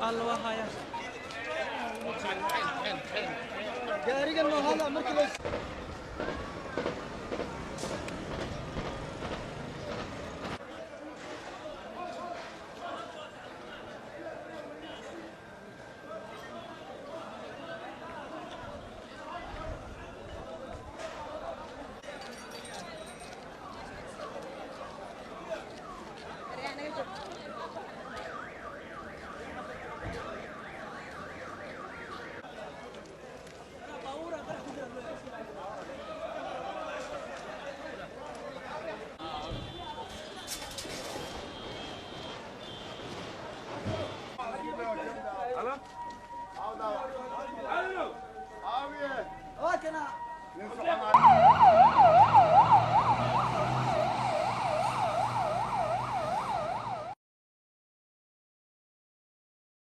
الله وهايا gaariga noo hada markii la Allo? Allo? Abiye. waa kana Nin socon